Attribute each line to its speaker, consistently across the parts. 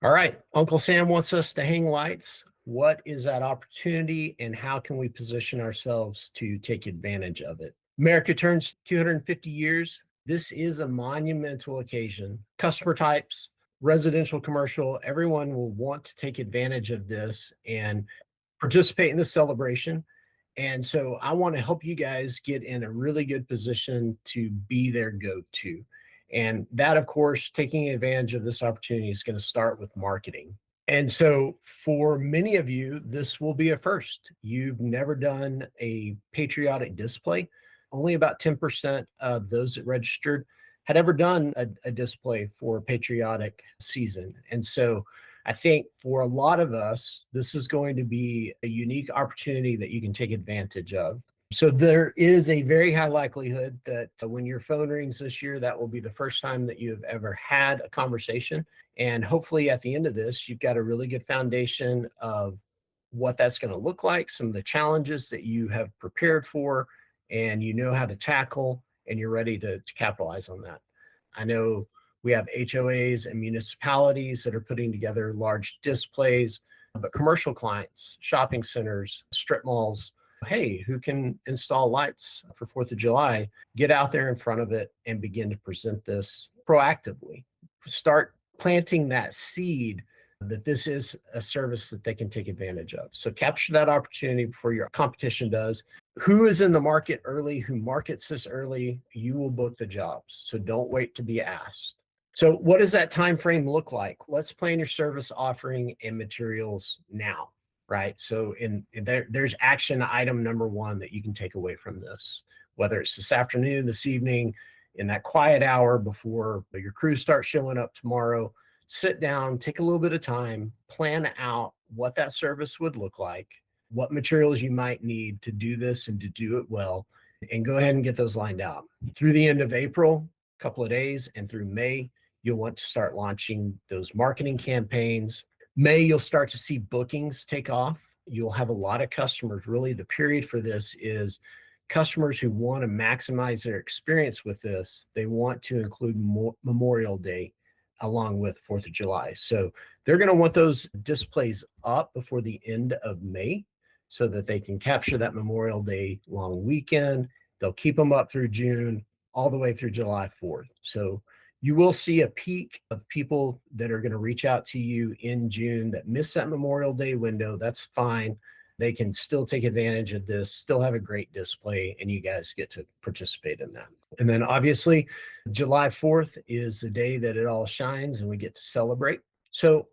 Speaker 1: All right. Uncle Sam wants us to hang lights. What is that opportunity and how can we position ourselves to take advantage of it? America turns 250 years. This is a monumental occasion. Customer types, residential, commercial, everyone will want to take advantage of this and participate in the celebration. And so I want to help you guys get in a really good position to be their go to. And that, of course, taking advantage of this opportunity is going to start with marketing. And so for many of you, this will be a first. You've never done a patriotic display. Only about 10% of those that registered had ever done a display for a patriotic season. And so I think for a lot of us, this is going to be a unique opportunity that you can take advantage of. So there is a very high likelihood that when your phone rings this year, that will be the first time that you have ever had a conversation. And hopefully at the end of this, you've got a really good foundation of what that's going to look like, some of the challenges that you have prepared for, and you know how to tackle, and you're ready to capitalize on that. I know we have HOAs and municipalities that are putting together large displays, but commercial clients, shopping centers, strip malls, hey, who can install lights for 4th of July? Get out there in front of it and begin to present this proactively. Start planting that seed that this is a service that they can take advantage of. So capture that opportunity before your competition does. Who is in the market early, who markets this early, you will book the jobs. So don't wait to be asked. So what does that time frame look like? Let's plan your service offering and materials now, right? So there's action item number one that you can take away from this, whether it's this afternoon, this evening, in that quiet hour before your crew starts showing up tomorrow. Sit down, take a little bit of time, plan out what that service would look like, what materials you might need to do this and to do it well, and go ahead and get those lined out. Through the end of April, a couple of days, and through May, you'll want to start launching those marketing campaigns. May, you'll start to see bookings take off. You'll have a lot of customers. Really, the period for this is customers who want to maximize their experience with this. They want to include Memorial Day along with 4th of July. So they're going to want those displays up before the end of May so that they can capture that Memorial Day long weekend. They'll keep them up through June, all the way through July 4th. So you will see a peak of people that are going to reach out to you in June that miss that Memorial Day window. That's fine. They can still take advantage of this, still have a great display, and you guys get to participate in that. And then obviously, July 4th is the day that it all shines and we get to celebrate. So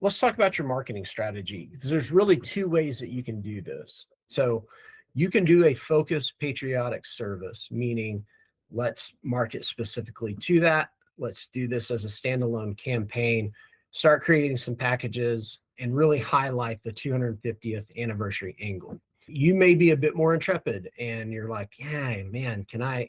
Speaker 1: let's talk about your marketing strategy. There's really two ways that you can do this. So you can do a focused patriotic service, meaning let's market specifically to that. Let's do this as a standalone campaign, start creating some packages, and really highlight the 250th anniversary angle. You may be a bit more intrepid and you're like, yeah, man, can I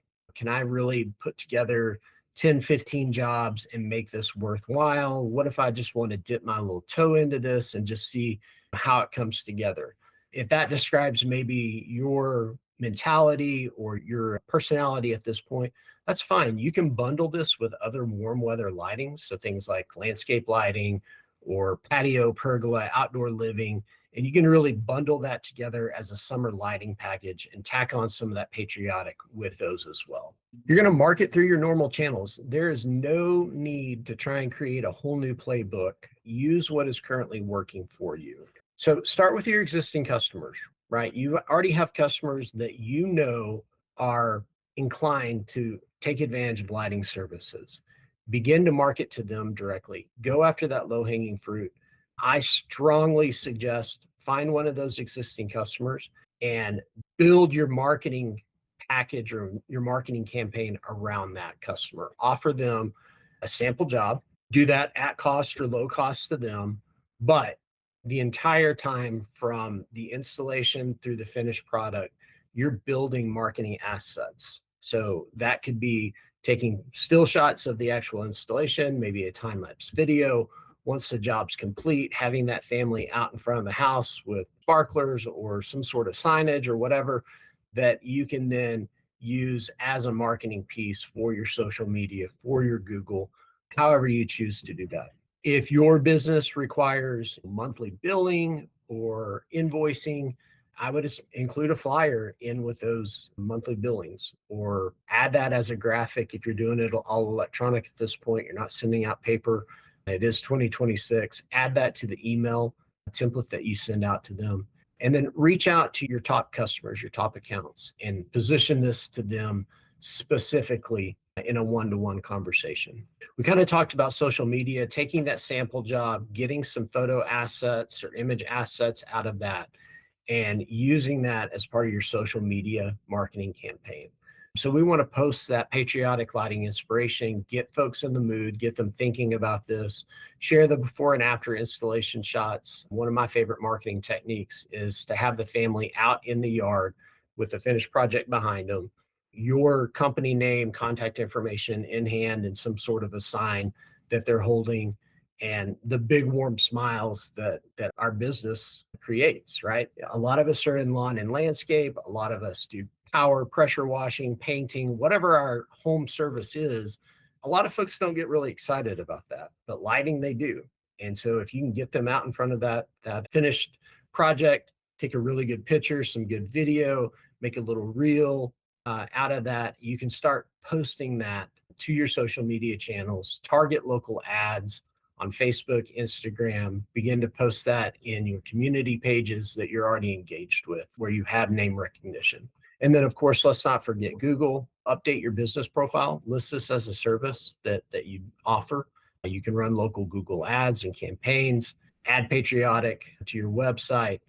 Speaker 1: really put together 10, 15 jobs and make this worthwhile? What if I just want to dip my little toe into this and just see how it comes together? If that describes maybe your mentality or your personality at this point, that's fine. You can bundle this with other warm weather lighting. So things like landscape lighting or patio, pergola, outdoor living, and you can really bundle that together as a summer lighting package and tack on some of that patriotic with those as well. You're going to market through your normal channels. There is no need to try and create a whole new playbook. Use what is currently working for you. So start with your existing customers, right? You already have customers that you know are inclined to take advantage of lighting services. Begin to market to them directly. Go after that low-hanging fruit. I strongly suggest find one of those existing customers and build your marketing package or your marketing campaign around that customer. Offer them a sample job. Do that at cost or low cost to them, but the entire time from the installation through the finished product, you're building marketing assets. So that could be taking still shots of the actual installation, maybe a time-lapse video. Once the job's complete, having that family out in front of the house with sparklers or some sort of signage or whatever that you can then use as a marketing piece for your social media, for your Google, however you choose to do that. If your business requires monthly billing or invoicing, I would include a flyer in with those monthly billings, or add that as a graphic. If you're doing it all electronic at this point, you're not sending out paper. It is 2026. Add that to the email template that you send out to them. And then reach out to your top customers, your top accounts, and position this to them specifically in a one-to-one conversation. We kind of talked about social media, taking that sample job, getting some photo assets or image assets out of that, and using that as part of your social media marketing campaign. So we want to post that patriotic lighting inspiration, get folks in the mood, get them thinking about this, share the before and after installation shots. One of my favorite marketing techniques is to have the family out in the yard with the finished project behind them, your company name, contact information in hand, and some sort of a sign that they're holding, and the big warm smiles that our business creates, right? A lot of us are in lawn and landscape. A lot of us do power, pressure washing, painting, whatever our home service is. A lot of folks don't get really excited about that, but lighting they do. And so if you can get them out in front of that finished project, take a really good picture, some good video, make a little reel out of that, you can start posting that to your social media channels, target local ads on Facebook, Instagram, begin to post that in your community pages that you're already engaged with, where you have name recognition. And then, of course, let's not forget Google. Update your business profile, list this as a service that you offer. You can run local Google ads and campaigns, add Patriotic to your website,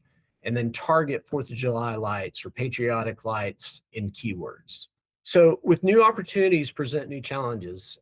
Speaker 1: and then target 4th of July lights or patriotic lights in keywords. So with new opportunities present new challenges,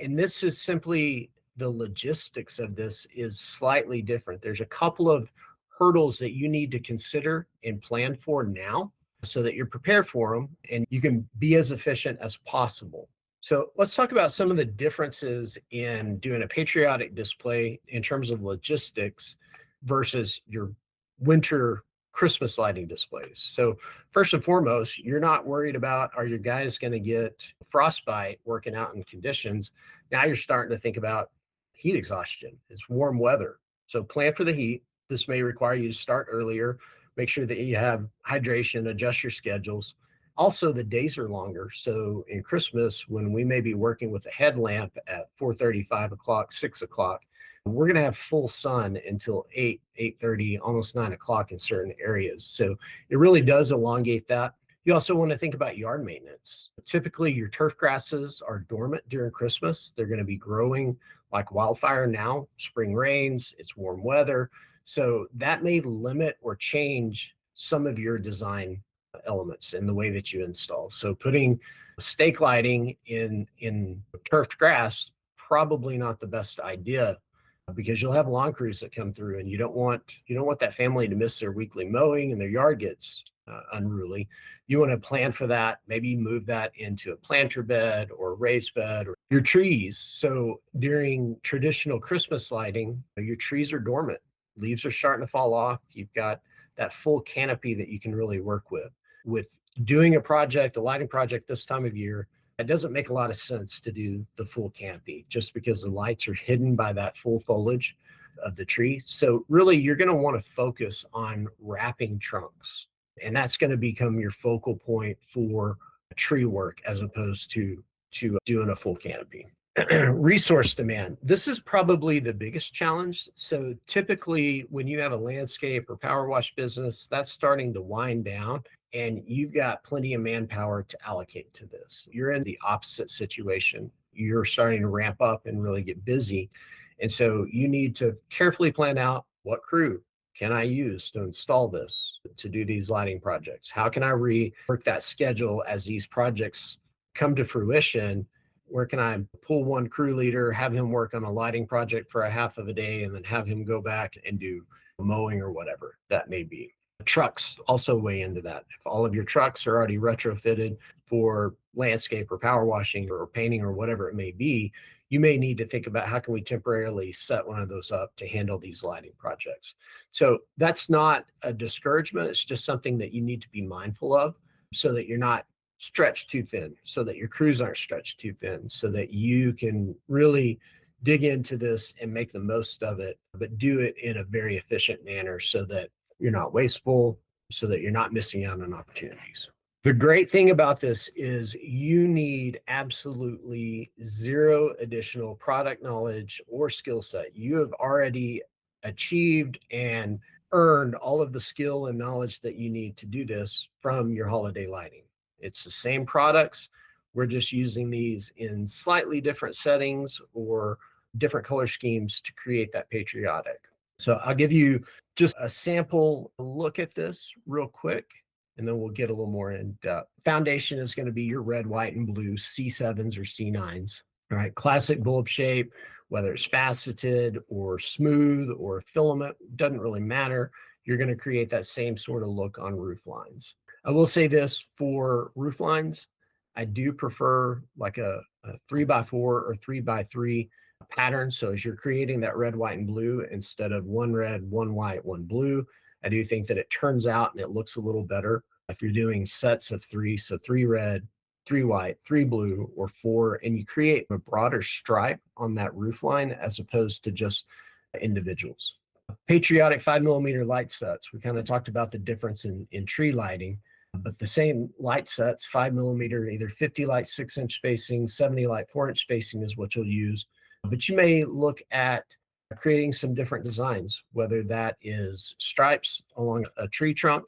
Speaker 1: and this is simply the logistics of this is slightly different. There's a couple of hurdles that you need to consider and plan for now so that you're prepared for them and you can be as efficient as possible. So let's talk about some of the differences in doing a patriotic display in terms of logistics versus your winter Christmas lighting displays. So first and foremost, you're not worried about, are your guys going to get frostbite working out in conditions? Now you're starting to think about heat exhaustion. It's warm weather. So plan for the heat. This may require you to start earlier, make sure that you have hydration, adjust your schedules. Also, the days are longer. So in Christmas, when we may be working with a headlamp at 4:30, 5 o'clock, 6 o'clock, we're going to have full sun until 8, 8:30, almost 9 o'clock in certain areas. So it really does elongate that. You also want to think about yard maintenance. Typically, your turf grasses are dormant during Christmas. They're going to be growing like wildfire now. Spring rains, it's warm weather. So that may limit or change some of your design elements in the way that you install. So putting stake lighting in turfed grass, probably not the best idea, because you'll have lawn crews that come through, and you don't want that family to miss their weekly mowing and their yard gets unruly. You want to plan for that, maybe move that into a planter bed or raised bed or your trees. So during traditional Christmas lighting, your trees are dormant. Leaves are starting to fall off. You've got that full canopy that you can really work with. With doing a lighting project this time of year, it doesn't make a lot of sense to do the full canopy just because the lights are hidden by that full foliage of the tree. So really, you're going to want to focus on wrapping trunks, and that's going to become your focal point for tree work as opposed to doing a full canopy. Resource demand. This is probably the biggest challenge. So typically when you have a landscape or power wash business, that's starting to wind down and you've got plenty of manpower to allocate to this. You're in the opposite situation. You're starting to ramp up and really get busy. And so you need to carefully plan out, what crew can I use to install this, to do these lighting projects? How can I rework that schedule as these projects come to fruition? Where can I pull one crew leader, have him work on a lighting project for a half of a day, and then have him go back and do mowing or whatever that may be? Trucks also weigh into that. If all of your trucks are already retrofitted for landscape or power washing or painting or whatever it may be, you may need to think about how can we temporarily set one of those up to handle these lighting projects. So that's not a discouragement. It's just something that you need to be mindful of so that you're not stretched too thin, so that your crews aren't stretched too thin, so that you can really dig into this and make the most of it, but do it in a very efficient manner so that you're not wasteful, so that you're not missing out on opportunities. The great thing about this is you need absolutely zero additional product knowledge or skill set. You have already achieved and earned all of the skill and knowledge that you need to do this from your holiday lighting. It's the same products. We're just using these in slightly different settings or different color schemes to create that patriotic. So I'll give you just a sample look at this real quick, and then we'll get a little more in depth. Foundation is going to be your red, white, and blue C7s or C9s. All right, classic bulb shape, whether it's faceted or smooth or filament, doesn't really matter. You're going to create that same sort of look on roof lines. I will say this for roof lines, I do prefer like a 3x4 or 3x3 pattern. So as you're creating that red, white, and blue, instead of one red, one white, one blue, I do think that it turns out and it looks a little better if you're doing sets of three. So 3 red, 3 white, 3 blue, or 4, and you create a broader stripe on that roof line as opposed to just individuals. Patriotic 5mm light sets. We kind of talked about the difference in tree lighting, but the same light sets, 5mm, either 50 light 6-inch spacing, 70 light 4-inch spacing is what you'll use. But you may look at creating some different designs, whether that is stripes along a tree trunk,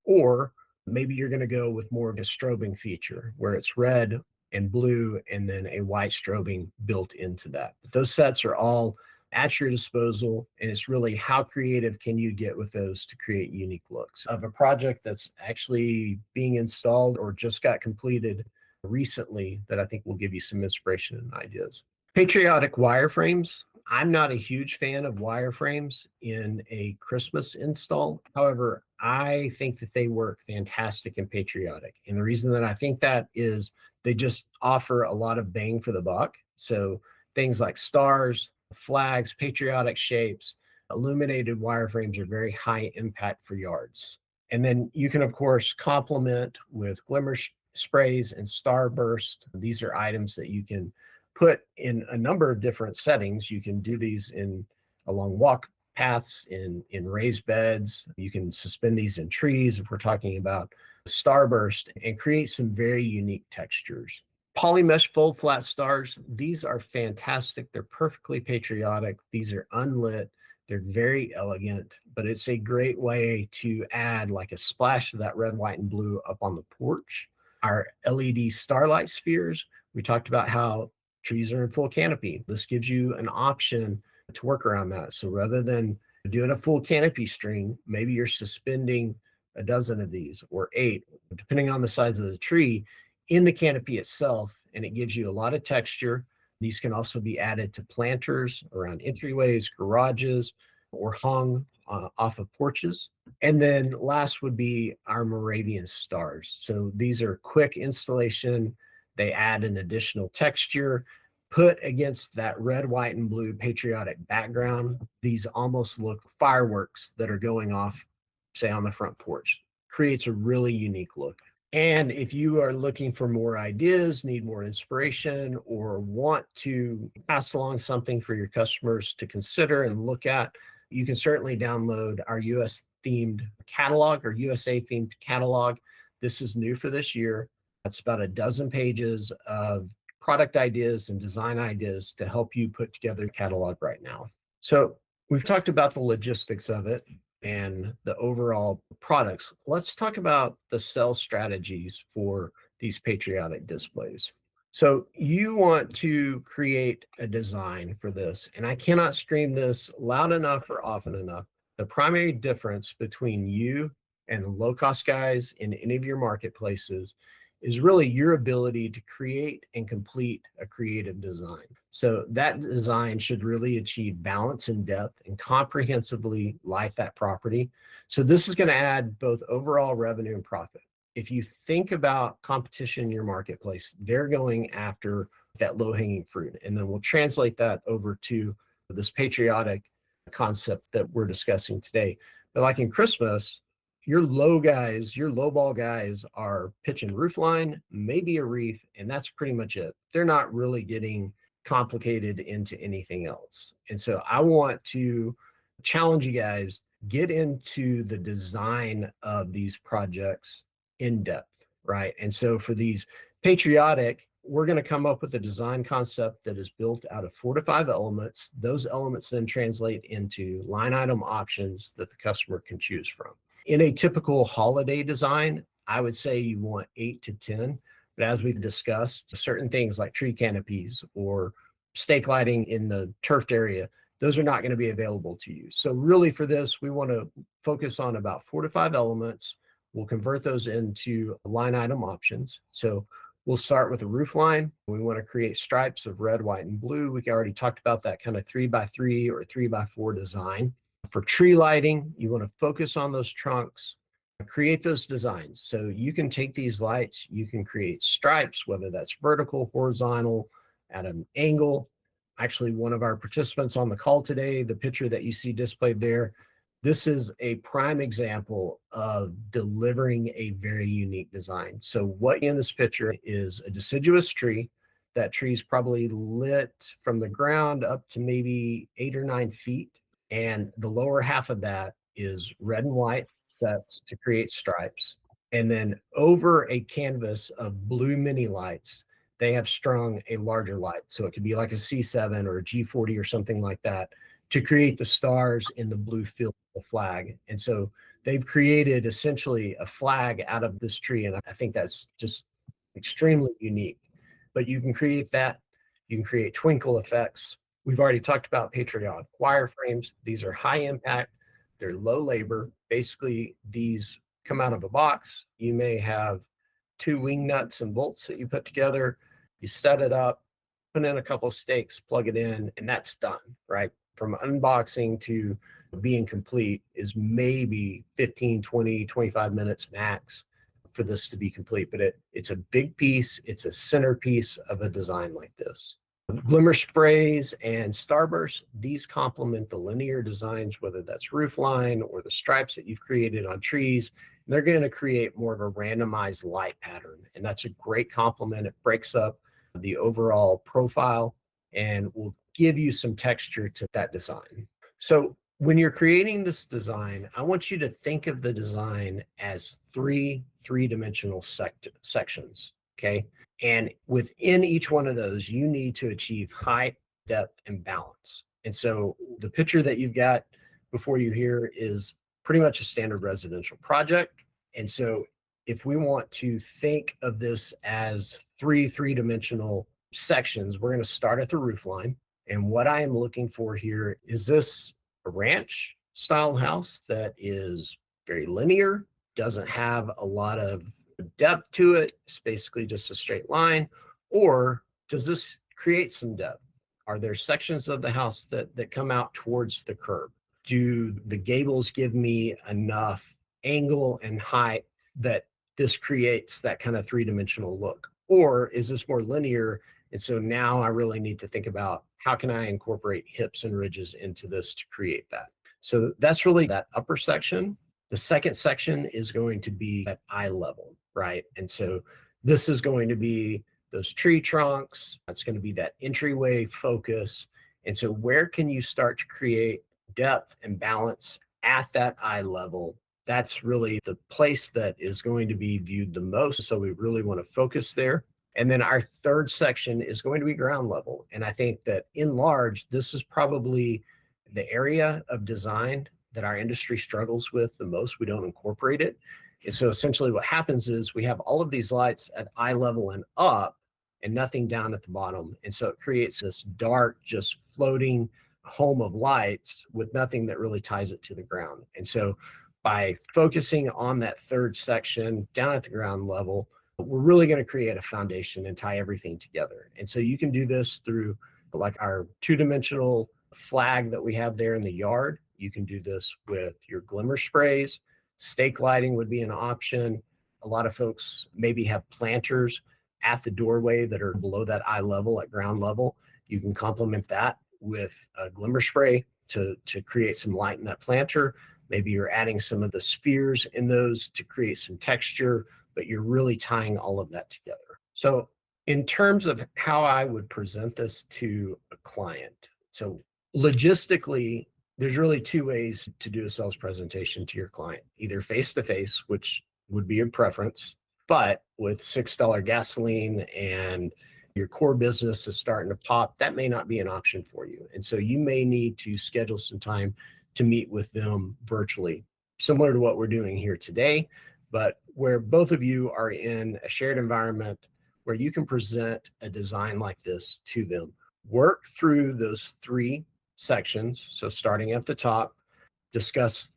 Speaker 1: or maybe you're going to go with more of a strobing feature where it's red and blue and then a white strobing built into that. But those sets are all at your disposal, and it's really how creative can you get with those to create unique looks of a project that's actually being installed or just got completed recently that I think will give you some inspiration and ideas. Patriotic wireframes. I'm not a huge fan of wireframes in a Christmas install. However, I think that they work fantastic in patriotic. And the reason that I think that is they just offer a lot of bang for the buck. So things like stars, flags, patriotic shapes, illuminated wireframes are very high impact for yards. And then you can, of course, complement with glimmer sprays and starburst. These are items that you can put in a number of different settings. You can do these in along walk paths, in raised beds. You can suspend these in trees if we're talking about starburst, and create some very unique textures. Polymesh fold flat stars, these are fantastic. They're perfectly patriotic. These are unlit. They're very elegant, but it's a great way to add like a splash of that red, white, and blue up on the porch. Our LED starlight spheres, we talked about how trees are in full canopy. This gives you an option to work around that. So rather than doing a full canopy string, maybe you're suspending a dozen of these or 8, depending on the size of the tree, in the canopy itself, and it gives you a lot of texture. These can also be added to planters around entryways, garages, or hung off of porches. And then last would be our Moravian stars. So these are quick installation. They add an additional texture. Put against that red, white, and blue patriotic background, these almost look fireworks that are going off, say, on the front porch. Creates a really unique look. And if you are looking for more ideas, need more inspiration, or want to pass along something for your customers to consider and look at, you can certainly download our US themed catalog or USA themed catalog. This is new for this year. It's about a dozen pages of product ideas and design ideas to help you put together a catalog right now. So we've talked about the logistics of it and the overall products. Let's talk about the sales strategies for these patriotic displays. So you want to create a design for this, and I cannot scream this loud enough or often enough. The primary difference between you and the low-cost guys in any of your marketplaces is really your ability to create and complete a creative design. So that design should really achieve balance and depth and comprehensively light that property. So this is going to add both overall revenue and profit. If you think about competition in your marketplace, they're going after that low-hanging fruit. And then we'll translate that over to this patriotic concept that we're discussing today. But like in Christmas, your low guys, your low ball guys are pitching roof line, maybe a wreath, and that's pretty much it. They're not really getting complicated into anything else. And so I want to challenge you guys, get into the design of these projects in depth, right? And so for these patriotic, we're going to come up with a design concept that is built out of 4 to 5 elements. Those elements then translate into line item options that the customer can choose from. In a typical holiday design, I would say you want 8 to 10. But as we've discussed, certain things like tree canopies or stake lighting in the turfed area, those are not going to be available to you. So really for this, we want to focus on about 4 to 5 elements. We'll convert those into line item options. So we'll start with a roof line. We want to create stripes of red, white, and blue. We already talked about that kind of 3x3 or 3x4 design. For tree lighting, you want to focus on those trunks, create those designs. So you can take these lights, you can create stripes, whether that's vertical, horizontal, at an angle. Actually, one of our participants on the call today, the picture that you see displayed there, this is a prime example of delivering a very unique design. So what in this picture is a deciduous tree. That tree is probably lit from the ground up to maybe 8 or 9 feet. And the lower half of that is red and white sets to create stripes. And then over a canvas of blue mini lights, they have strung a larger light. So it could be like a C7 or a G40 or something like that to create the stars in the blue field of the flag. And so they've created essentially a flag out of this tree. And I think that's just extremely unique. But you can create that. You can create twinkle effects. We've already talked about Patriotic wireframes. These are high impact. They're low labor. Basically, these come out of a box. You may have 2 wing nuts and bolts that you put together. You set it up, put in a couple of stakes, plug it in, and that's done, right? From unboxing to being complete is maybe 15, 20, 25 minutes max for this to be complete. But it's a big piece. It's a centerpiece of a design like this. Glimmer sprays and starbursts, these complement the linear designs, whether that's roof line or the stripes that you've created on trees. And they're going to create more of a randomized light pattern. And that's a great complement. It breaks up the overall profile and will give you some texture to that design. So when you're creating this design, I want you to think of the design as 3 three-dimensional sections, okay? And within each one of those, you need to achieve height, depth, and balance. And so the picture that you've got before you here is pretty much a standard residential project. And so if we want to think of this as 3 three-dimensional sections, we're going to start at the roof line. And what I am looking for here is this a ranch style house that is very linear, doesn't have a lot of depth to it. It's basically just a straight line. Or does this create some depth? Are there sections of the house that come out towards the curb? Do the gables give me enough angle and height that this creates that kind of three-dimensional look? Or is this more linear? And so now I really need to think about how can I incorporate hips and ridges into this to create that? So that's really that upper section. The second section is going to be at eye level, right? And so this is going to be those tree trunks. That's going to be that entryway focus. And so where can you start to create depth and balance at that eye level? That's really the place that is going to be viewed the most. So we really want to focus there. And then our third section is going to be ground level. And I think that in large, this is probably the area of design that our industry struggles with the most. We don't incorporate it. And so essentially what happens is we have all of these lights at eye level and up and nothing down at the bottom. And so it creates this dark, just floating home of lights with nothing that really ties it to the ground. And so by focusing on that third section down at the ground level, we're really going to create a foundation and tie everything together. And so you can do this through like our 2-dimensional flag that we have there in the yard. You can do this with your glimmer sprays. Stake lighting would be an option. A lot of folks maybe have planters at the doorway that are below that eye level at ground level. You can complement that with a glimmer spray to create some light in that planter. Maybe you're adding some of the spheres in those to create some texture, but you're really tying all of that together. So In terms of how I would present this to a client, so logistically, there's really two ways to do a sales presentation to your client, either face to face, which would be your preference, but with $6 gasoline and your core business is starting to pop, that may not be an option for you. And so you may need to schedule some time to meet with them virtually, similar to what we're doing here today, but where both of you are in a shared environment where you can present a design like this to them. Work through those three sections. So starting at the top, discuss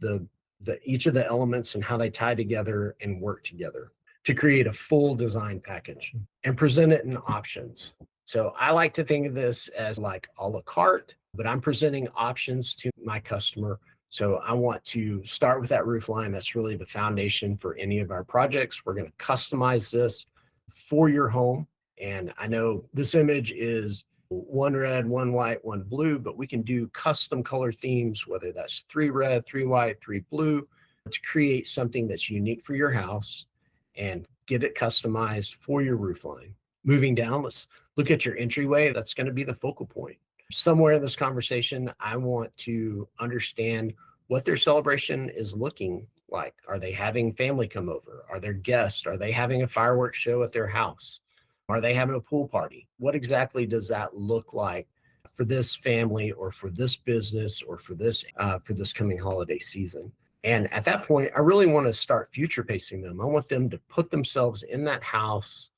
Speaker 1: each of the elements and how they tie together and work together to create a full design package and present it in options. So I like to think of this as like a la carte, but I'm presenting options to my customer. So I want to start with that roof line. That's really the foundation for any of our projects. We're going to customize this for your home. And I know this image is one red, one white, one blue, but we can do custom color themes, whether that's 3 red, 3 white, 3 blue, to create something that's unique for your house and get it customized for your roof line. Moving down, let's look at your entryway. That's going to be the focal point. Somewhere in this conversation, I want to understand what their celebration is looking like. Are they having family come over? Are there guests? Are they having a fireworks show at their house? Are they having a pool party? What exactly does that look like for this family or for this business or for this coming holiday season? And at that point, I really want to start future pacing them. I want them to put themselves in that house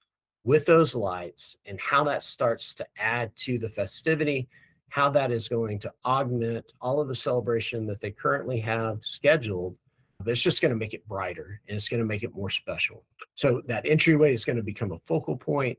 Speaker 1: with those lights and how that starts to add to the festivity, how that is going to augment all of the celebration that they currently have scheduled. But it's just going to make it brighter and it's going to make it more special. So that entryway is going to become a focal point.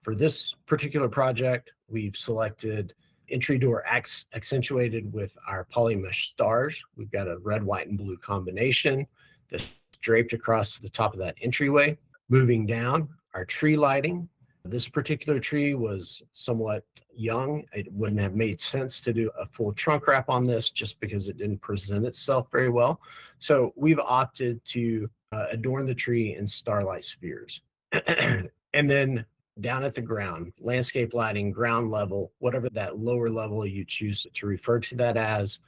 Speaker 1: For this particular project, we've selected entry door accentuated with our polymesh stars. We've got a red, white, and blue combination that's draped across the top of that entryway. Moving down, our tree lighting. This particular tree was somewhat young. It wouldn't have made sense to do a full trunk wrap on this just because it didn't present itself very well. So we've opted to adorn the tree in starlight spheres. And then down at the ground, landscape lighting, ground level, whatever that lower level you choose to refer to that as.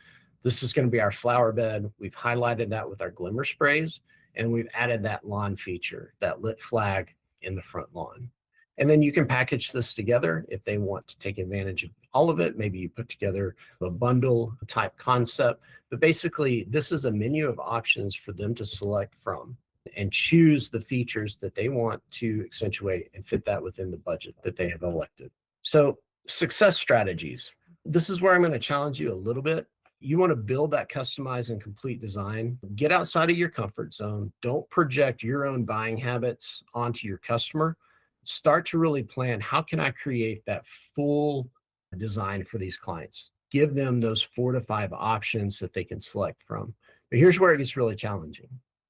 Speaker 1: This is going to be our flower bed. We've highlighted that with our glimmer sprays, and we've added that lawn feature, that lit flag in the front lawn. And then you can package this together if they want to take advantage of all of it. Maybe you put together a bundle type concept, but basically this is a menu of options for them to select from and choose the features that they want to accentuate and fit that within the budget that they have elected. So success strategies. This is where I'm going to challenge you a little bit. You want to build that customized and complete design. Get outside of your comfort zone. Don't project your own buying habits onto your customer. Start to really plan, how can I create that full design for these clients? Give them those 4 to 5 options that they can select from. But here's where it gets really challenging.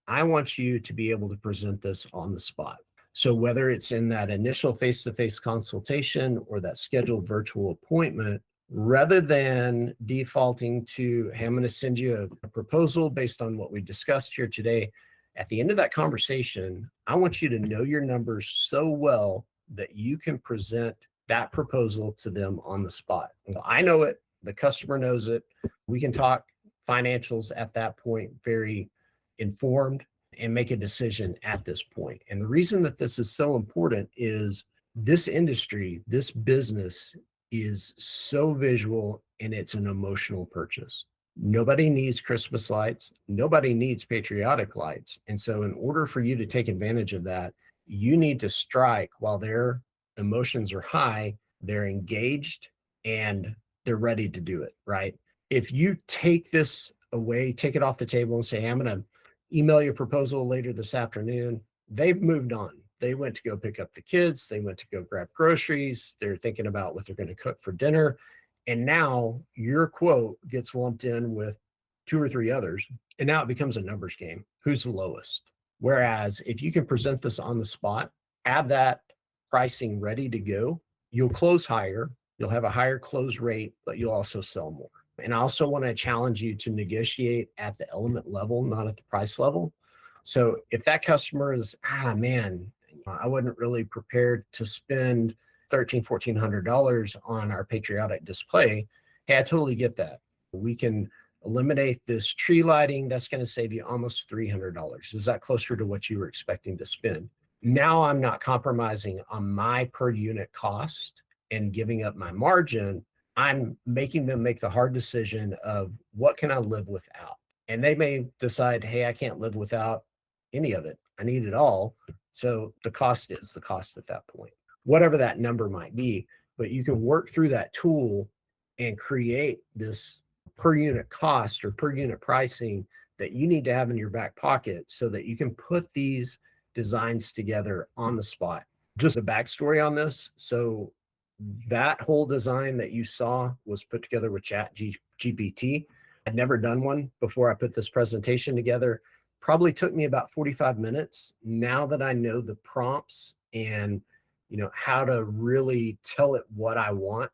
Speaker 1: I want you to be able to present this on the spot. So whether it's in that initial face-to-face consultation or that scheduled virtual appointment, rather than defaulting to, hey, I'm going to send you a proposal based on what we discussed here today, at the end of that conversation, I want you to know your numbers so well that you can present that proposal to them on the spot. I know it, the customer knows it. We can talk financials at that point, very informed, and make a decision at this point. And the reason that this is so important is this industry, this business is so visual and it's an emotional purchase. Nobody needs Christmas lights. Nobody needs patriotic lights. And so in order for you to take advantage of that, you need to strike while their emotions are high, they're engaged, and they're ready to do it, right? If you take this away, take it off the table and say, hey, I'm going to email you a proposal later this afternoon, they've moved on. They went to go pick up the kids. They went to go grab groceries. They're thinking about what they're going to cook for dinner. And now your quote gets lumped in with 2 or 3 others. And now it becomes a numbers game. Who's the lowest? Whereas if you can present this on the spot, have that pricing ready to go, you'll close higher. You'll have a higher close rate, but you'll also sell more. And I also want to challenge you to negotiate at the element level, not at the price level. So if that customer is, man, I wasn't really prepared to spend $1,300-$1,400 on our Patriotic display. Hey, I totally get that. We can eliminate this tree lighting. That's going to save you almost $300. Is that closer to what you were expecting to spend? Now I'm not compromising on my per unit cost and giving up my margin. I'm making them make the hard decision of what can I live without? And they may decide, hey, I can't live without any of it. I need it all. So the cost is the cost at that point, whatever that number might be. But you can work through that tool and create this per unit cost or per unit pricing that you need to have in your back pocket so that you can put these designs together on the spot. Just a backstory on this. So that whole design that you saw was put together with GPT. I'd never done one before I put this presentation together. Probably took me about 45 minutes. Now that I know the prompts and how to really tell it what I want,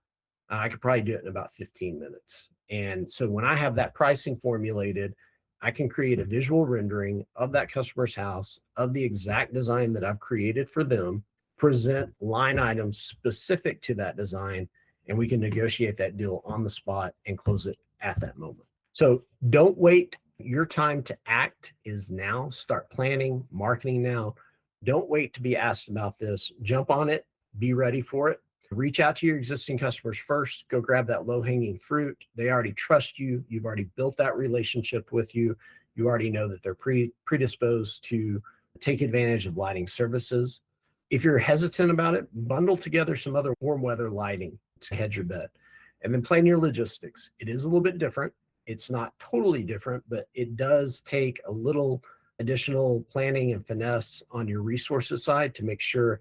Speaker 1: I could probably do it in about 15 minutes. And so when I have that pricing formulated, I can create a visual rendering of that customer's house, of the exact design that I've created for them, present line items specific to that design, and we can negotiate that deal on the spot and close it at that moment. So don't wait. Your time to act is now. Start planning, marketing now. Don't wait to be asked about this. Jump on it. Be ready for it. Reach out to your existing customers first. Go grab that low-hanging fruit. They already trust you. You've already built that relationship with you. You already know that they're predisposed to take advantage of lighting services. If you're hesitant about it, bundle together some other warm weather lighting to hedge your bet. And then plan your logistics. It is a little bit different. It's not totally different, but it does take a little additional planning and finesse on your resources side to make sure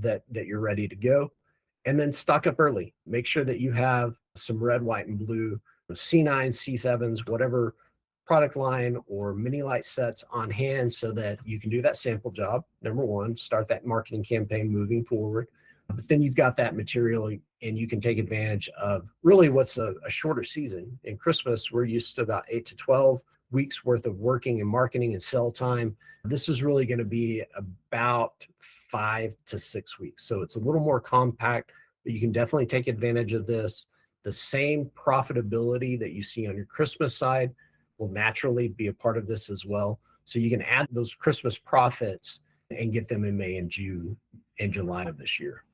Speaker 1: that you're ready to go. And then stock up early. Make sure that you have some red, white, and blue C9s, C7s, whatever product line or mini light sets on hand so that you can do that sample job. Number one, start that marketing campaign moving forward. But then you've got that material and you can take advantage of really what's a shorter season. In Christmas, we're used to about 8 to 12 weeks worth of working and marketing and sell time. This is really going to be about 5 to 6 weeks. So it's a little more compact, but you can definitely take advantage of this. The same profitability that you see on your Christmas side will naturally be a part of this as well. So you can add those Christmas profits and get them in May and June and July of this year.